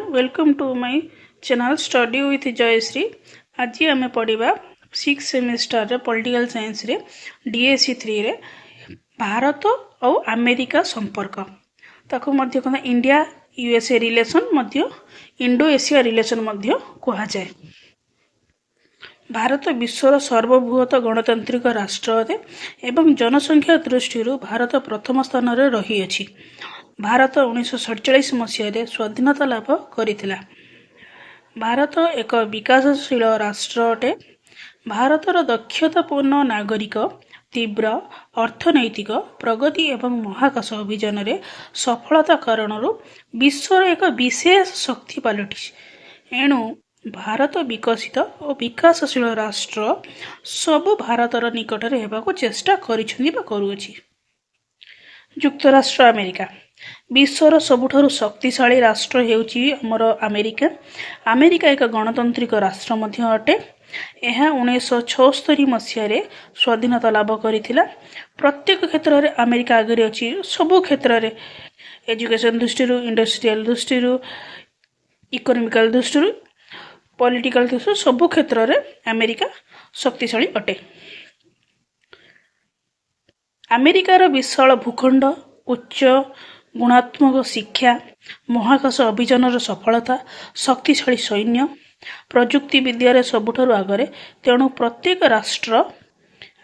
Welcome to my channel study with Jayashree. आज आम पढ़ा 6th सेमेस्टर पॉलिटिकल साइंस रे डीएससी 3 रे भारत और अमेरिका संपर्क ताको मध्य कहना इंडिया यूएसए रिलेशन मध्य इंडो एशिया रिलेशन मध्य कहा जाए। भारत विश्वर सर्वबृहत गणतांत्रिक राष्ट्र अटे एवं जनसंख्या दृष्टि भारत प्रथम स्थान रे रही अछि। भारत 1947 मसीह स्वाधीनता लाभ करिथिला। भारत एक विकासशील राष्ट्र अटे। भारतर दक्षतापूर्ण नागरिक तीव्र अर्थनैतिक प्रगति एवं महाकाश अभियान रे सफलता कारणरू विश्वर एक विशेष शक्ति पलटि। एणु भारत विकसित और विकासशील राष्ट्र सबु भारतर निकटर हेबाकु चेष्टा करिछन्ति बा करूछि। युक्तराष्ट्र अमेरिका विश्वर सबुठारु शक्तिशाली राष्ट्र हेउछि हमर अमेरिका। अमेरिका एक गणतांत्रिक राष्ट्र मध्य अटे। यह 1976 मसीह स्वाधीनता लाभ करिथिला। प्रत्येक क्षेत्र में अमेरिका आगे अछि। सबु क्षेत्र में एजुकेशन दृष्टि इंडस्ट्रियल दृष्टि इकोनॉमिकल दृष्टि पॉलिटिकल दृष्टि सबु क्षेत्र में अमेरिका शक्तिशाली अटे। अमेरिकार विशाल भूखंड उच्च गुणात्मक शिक्षा महाकाश अभियान सफलता शक्तिशाली सैन्य प्रजुक्ति विद्यार सबुठारु आगरे। तेणु प्रत्येक राष्ट्र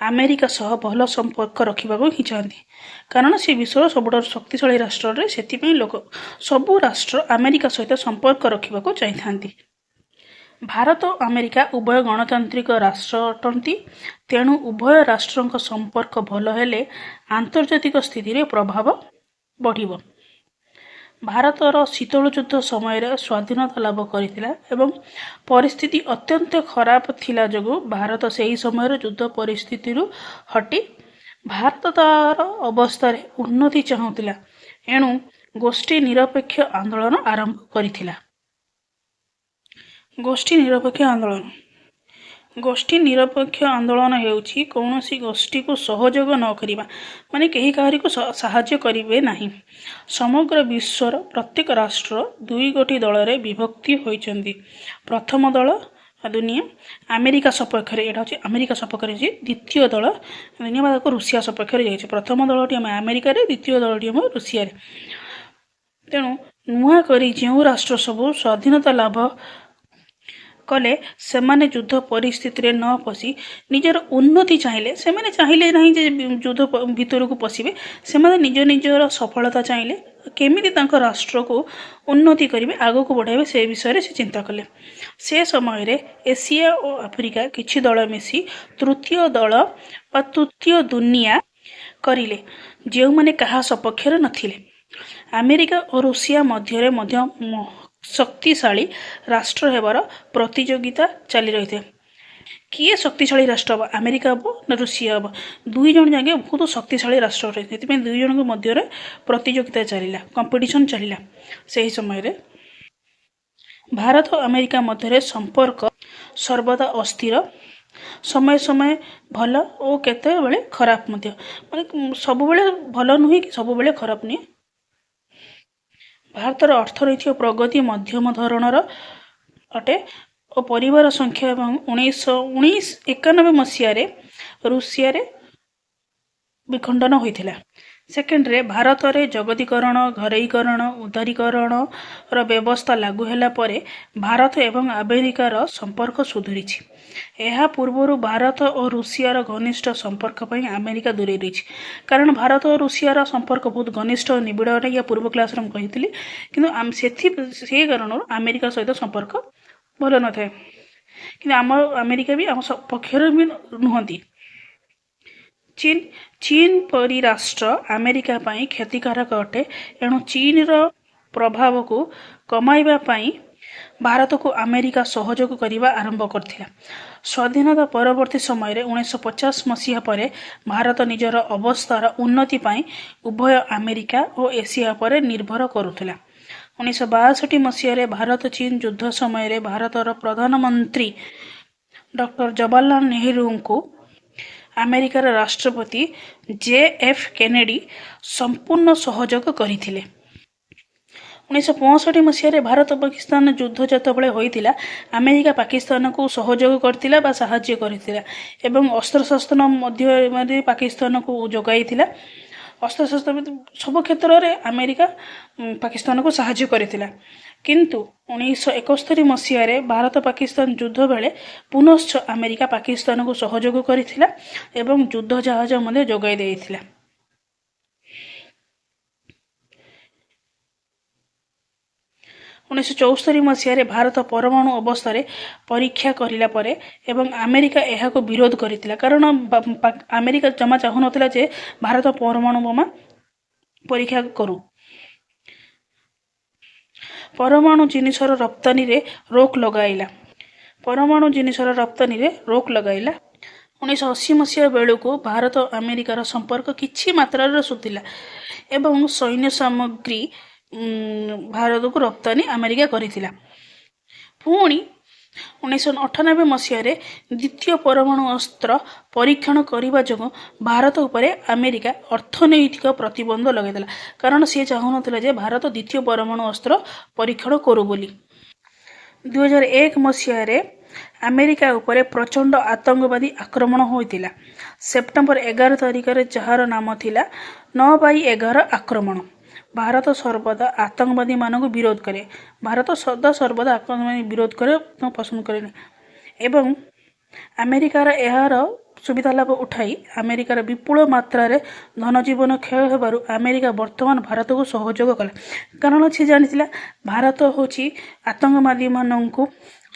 अमेरिका सह भल संपर्क रखा ही चाहती कारण से विश्व सबुठारु शक्तिशाली राष्ट्र रे सेतिपई लोक सबु राष्ट्र अमेरिका सहित संपर्क रखा चाहती। भारत और अमेरिका उभय गणतांत्रिक राष्ट्र अटंती। तेणु उभय राष्ट्रों संपर्क भल हेले आंतर्जातिक स्थिति रे प्रभाव बढ़िबो। भारतर शीतल युद्ध समय स्वाधीनता लाभ करिथिला एवं परिस्थिति अत्यंत खराब थिला जगु भारत सही समय युद्ध परिस्थिति हटी भारत तार अवस्था रे उन्नति चाहूला। एणु गोष्ठी निरपेक्ष आंदोलन आरंभ करिथिला। गोष्ठी निरपेक्ष आंदोलन हेउछि कौनसी गोष्ठी को सहयोग न करिबा माने केही काहरी को सहाय्य करिवे नाही। समग्र विश्वर प्रत्येक राष्ट्र दुई गोटी दल रे विभक्ति होइचंदी। प्रथम दल दुनिया अमेरिका सपक्ष रे एटा होछि अमेरिका सपक्ष रे द्वितीय दल दुनिया बाको रूसिया सपक्ष रे जाइछ। प्रथम दलटी हम अमेरिका रे द्वितीय दलटी हम रूसिया रे। तेणु नुआ करी जेउ राष्ट्र सब स्वाधीनता लाभ कले सेमाने युद्ध परिस्थिति रे न पसी निजर उन्नति चाहिए सेमाने चाहिए नहीं जे युद्ध भीतर को पसिबे। सेमाने निजर सफलता चाहिए केमिति तांको राष्ट्र को उन्नति करिवे आगो को बढ़ाइबे से विषय से चिंता कले। से समय रे एशिया और अफ्रिका किछि दल मिसी तृतीय दल बा तृतीय दुनिया करिले जेउ माने कहा सपक्ष रे नथिले। अमेरिका और रूसिया मध्य शक्तिशाली राष्ट्र हेबार प्रतियोगिता चली रही थे। किए शक्तिशाली राष्ट्र हम अमेरिका हम ना रूसिया हम दुई जन जाके बहुत शक्तिशाली राष्ट्र रही थे। दुई जन मध्य प्रतियोगिता चलला कंपटीशन चलला। से समय रे भारत और अमेरिका मध्य संपर्क सर्वदा अस्थिर समय समय भल और केते बेले खराब मध्य माने सब बेले भल नुहे कि सब बेले खराब नुहे। भारतर अर्थनैतिक प्रगति मध्यम धरणर अटे और परिवार संख्या 1991 मसीह रूसिया रे विखंडन होइथिला। सेकेंड रे भारत रे जगतीकरण घरेईकरण उदारीकरण र व्यवस्था लागू होला परे भारत एवं अमेरिकार संपर्क सुधुरिछि। यह पूर्व भारत और रूसियार घनिष्ठ संपर्क पई अमेरिका दूरे रही कारण भारत और रूसियार संपर्क बहुत घनिष्ठ और निबिड़ अटे। या पूर्व क्लास रे कहितली किंतु से कारण अमेरिका सहित संपर्क भल न थाए कि आम अमेरिका भी आम पक्षर भी नुहंती। चीन परी राष्ट्र अमेरिका पाई क्षतिकारक अटे। एणु चीन रो प्रभाव को कमाइबा पाई भारत को अमेरिका सहयोग करने आरंभ करथिला। स्वाधीनता परवर्ती समय 1950 मसीहा परे भारत निजर अवस्थार उन्नति पाई उभय अमेरिका और एशिया पर निर्भर करुथिला। 1962 मसीह भारत चीन युद्ध समय भारतर प्रधानमंत्री डॉक्टर जवाहरलाल नेहरू को अमेरिकार राष्ट्रपति JF केनेडी संपूर्ण सहयोग करथिले। 1965 ଭାରତ ପାକିସ୍ତାନ ଯୁଦ୍ଧ ଯେତେବେଳେ ହୋଇଥିଲା ଆମେରିକା ପାକିସ୍ତାନକୁ ସହଯୋଗ କରିଥିଲା ବା ସାହାଯ୍ୟ କରିଥିଲା ଏବଂ ଅସ୍ତ୍ରଶସ୍ତ୍ର ମଧ୍ୟ ପାକିସ୍ତାନକୁ ଯୋଗାଇଥିଲା। ଅସ୍ତ୍ରଶସ୍ତ୍ର ସବୁ କ୍ଷେତ୍ରରେ ଆମେରିକା ପାକିସ୍ତାନକୁ ସାହାଯ୍ୟ କରିଥିଲା। କିନ୍ତୁ 1971 ଭାରତ ପାକିସ୍ତାନ ଯୁଦ୍ଧ ବେଳେ ପୁନଶ୍ଚ ଆମେରିକା ପାକିସ୍ତାନକୁ ସହଯୋଗ କରିଥିଲା ଏବଂ ଯୁଦ୍ଧ ଜାହାଜ ମଧ୍ୟ ଯୋଗାଇ ଦେଇଥିଲା। 1974 ଭାରତ ପରମାଣୁ ଅବସ୍ଥାରେ ପରୀକ୍ଷା କରିଲା ପରେ ଏବଂ ଆମେରିକା ଏହାକୁ ବିରୋଧ କରିଥିଲା, କାରଣ ଆମେରିକା ଜମା ଚାହୁଁନଥିଲା ଯେ ଭାରତ ପରମାଣୁ ବୋମା ପରୀକ୍ଷା କରୁ। ପରମାଣୁ ଜିନିଷର ରପ୍ତାନିରେ ରୋକ ଲଗାଇଲା। 1980 ବେଳକୁ ଭାରତ ଆମେରିକାର ସମ୍ପର୍କ କିଛି ମାତ୍ରାରେ ସୁଧିଲା ଏବଂ ସୈନ୍ୟ ସାମଗ୍ରୀ ଭାରତକୁ ରପ୍ତାନି ଆମେରିକା କରିଥିଲା। ପୁଣି 1998 ଦ୍ୱିତୀୟ ପରମାଣୁ ଅସ୍ତ୍ର ପରୀକ୍ଷଣ କରିବା ଯୋଗୁଁ ଭାରତ ଉପରେ ଆମେରିକା ଅର୍ଥନୈତିକ ପ୍ରତିବନ୍ଧ ଲଗାଇଥିଲା, କାରଣ ସେ ଚାହୁଁନଥିଲା ଯେ ଭାରତ ଦ୍ୱିତୀୟ ପରମାଣୁ ଅସ୍ତ୍ର ପରୀକ୍ଷଣ କରୁ ବୋଲି। 2001 ଆମେରିକା ଉପରେ ପ୍ରଚଣ୍ଡ ଆତଙ୍କବାଦୀ ଆକ୍ରମଣ ହୋଇଥିଲା। ସେପ୍ଟେମ୍ବର 11 ଯାହାର ନାମ ଥିଲା 9/11 ଆକ୍ରମଣ। ଭାରତ ସର୍ବଦା ଆତଙ୍କବାଦୀମାନଙ୍କୁ ବିରୋଧ କରେ। ଭାରତ ସର୍ବଦା ଆତଙ୍କବାଦୀ ବିରୋଧ କରେ, ପସନ୍ଦ କରେନି ଏବଂ ଆମେରିକାର ଏହାର ସୁବିଧା ଲାଭ ଉଠାଇ ଆମେରିକାର ବିପୁଳ ମାତ୍ରାରେ ଧନଜୀବନ କ୍ଷୟ ହେବାରୁ ଆମେରିକା ବର୍ତ୍ତମାନ ଭାରତକୁ ସହଯୋଗ କଲା, କାରଣ ସେ ଜାଣିଥିଲା ଭାରତ ହେଉଛି ଆତଙ୍କବାଦୀମାନଙ୍କୁ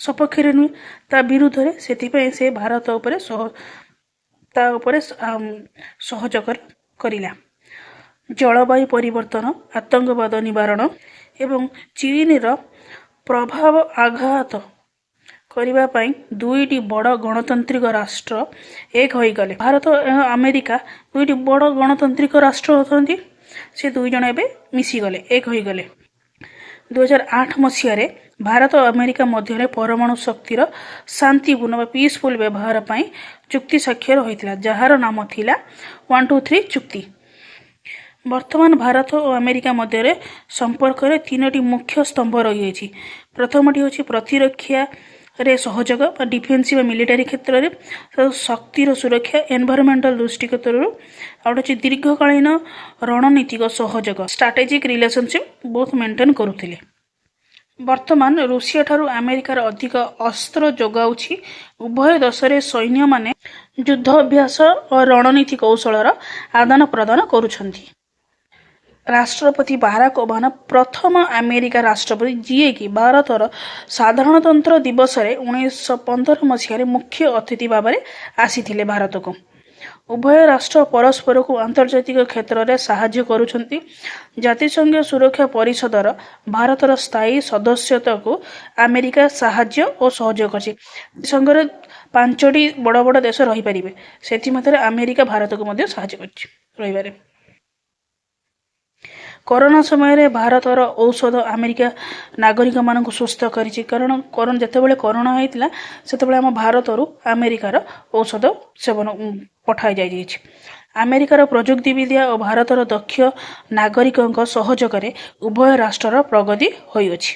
ସପକ୍ଷରେ ନୁହେଁ, ତା ବିରୁଦ୍ଧରେ। ସେଥିପାଇଁ ସେ ଭାରତ ଉପରେ ସହଯୋଗ କରିଲା। ଜଳବାୟୁ ପରିବର୍ତ୍ତନ, ଆତଙ୍କବାଦ ନିବାରଣ ଏବଂ ଚୀନର ପ୍ରଭାବ ଆଘାତ କରିବା ପାଇଁ ଦୁଇଟି ବଡ଼ ଗଣତାନ୍ତ୍ରିକ ରାଷ୍ଟ୍ର ଏକ ହୋଇଗଲେ। ଭାରତ ଏବଂ ଆମେରିକା ଦୁଇଟି ବଡ଼ ଗଣତାନ୍ତ୍ରିକ ରାଷ୍ଟ୍ର ଅଛନ୍ତି। ସେ ଦୁଇ ଜଣ ଏବେ ମିଶିଗଲେ, ଏକ ହୋଇଗଲେ। 2008 ଭାରତ ଓ ଆମେରିକା ମଧ୍ୟରେ ପରମାଣୁ ଶକ୍ତିର ଶାନ୍ତିପୂର୍ଣ୍ଣ ବା ପିସଫୁଲ୍ ବ୍ୟବହାର ପାଇଁ ଚୁକ୍ତି ସ୍ୱାକ୍ଷର ହୋଇଥିଲା, ଯାହାର ନାମ ଥିଲା 123 ଚୁକ୍ତି। ବର୍ତ୍ତମାନ ଭାରତ ଓ ଆମେରିକା ମଧ୍ୟରେ ସମ୍ପର୍କରେ ତିନୋଟି ମୁଖ୍ୟ ସ୍ତମ୍ଭ ରହିଅଛି। ପ୍ରଥମଟି ହେଉଛି ପ୍ରତିରକ୍ଷାରେ ସହଯୋଗ ବା ଡିଫେନ୍ସ ବା ମିଲିଟାରୀ କ୍ଷେତ୍ରରେ, ଶକ୍ତିର ସୁରକ୍ଷା ଏନଭାରମେଣ୍ଟାଲ ଦୃଷ୍ଟିକୋଣରୁ, ଆଉ ଗୋଟେ ହେଉଛି ଦୀର୍ଘକାଳୀନ ରଣନୀତିକ ସହଯୋଗ ଷ୍ଟ୍ରାଟେଜିକ୍ ରିଲେସନସିପ୍ ବୋଥ ମେଣ୍ଟେନ୍ କରୁଥିଲେ। ବର୍ତ୍ତମାନ ରୁଷିଆ ଠାରୁ ଆମେରିକାର ଅଧିକ ଅସ୍ତ୍ର ଯୋଗାଉଛି। ଉଭୟ ଦେଶରେ ସୈନ୍ୟମାନେ ଯୁଦ୍ଧ ଅଭ୍ୟାସ ଓ ରଣନୀତି କୌଶଳର ଆଦାନ ପ୍ରଦାନ କରୁଛନ୍ତି। ରାଷ୍ଟ୍ରପତି ବାରାକ ଓବାମା ପ୍ରଥମ ଆମେରିକା ରାଷ୍ଟ୍ରପତି ଯିଏକି ଭାରତର ସାଧାରଣତନ୍ତ୍ର ଦିବସରେ 1915 ମୁଖ୍ୟ ଅତିଥି ଭାବରେ ଆସିଥିଲେ ଭାରତକୁ। ଉଭୟ ରାଷ୍ଟ୍ର ପରସ୍ପରକୁ ଆନ୍ତର୍ଜାତିକ କ୍ଷେତ୍ରରେ ସାହାଯ୍ୟ କରୁଛନ୍ତି। ଜାତିସଂଘ ସୁରକ୍ଷା ପରିଷଦର ଭାରତର ସ୍ଥାୟୀ ସଦସ୍ୟତାକୁ ଆମେରିକା ସାହାଯ୍ୟ ଓ ସହଯୋଗ କରିଛି। ଜାତିସଂଘରେ 5ଟି ବଡ଼ ବଡ଼ ଦେଶ ରହିପାରିବେ, ସେଥିମଧ୍ୟରେ ଆମେରିକା ଭାରତକୁ ମଧ୍ୟ ସାହାଯ୍ୟ କରିଛି ରହିବାରେ। କରୋନା ସମୟରେ ଭାରତର ଔଷଧ ଆମେରିକା ନାଗରିକମାନଙ୍କୁ ସୁସ୍ଥ କରିଛି, କାରଣ ଯେତେବେଳେ କରୋନା ହୋଇଥିଲା ସେତେବେଳେ ଆମ ଭାରତରୁ ଆମେରିକାର ଔଷଧ ସେବନ ପଠାଯାଇଛି। ଆମେରିକାର ପ୍ରଯୁକ୍ତିବିଦ୍ୟା ଓ ଭାରତର ଦକ୍ଷ ନାଗରିକଙ୍କ ସହଯୋଗରେ ଉଭୟ ରାଷ୍ଟ୍ରର ପ୍ରଗତି ହୋଇଅଛି।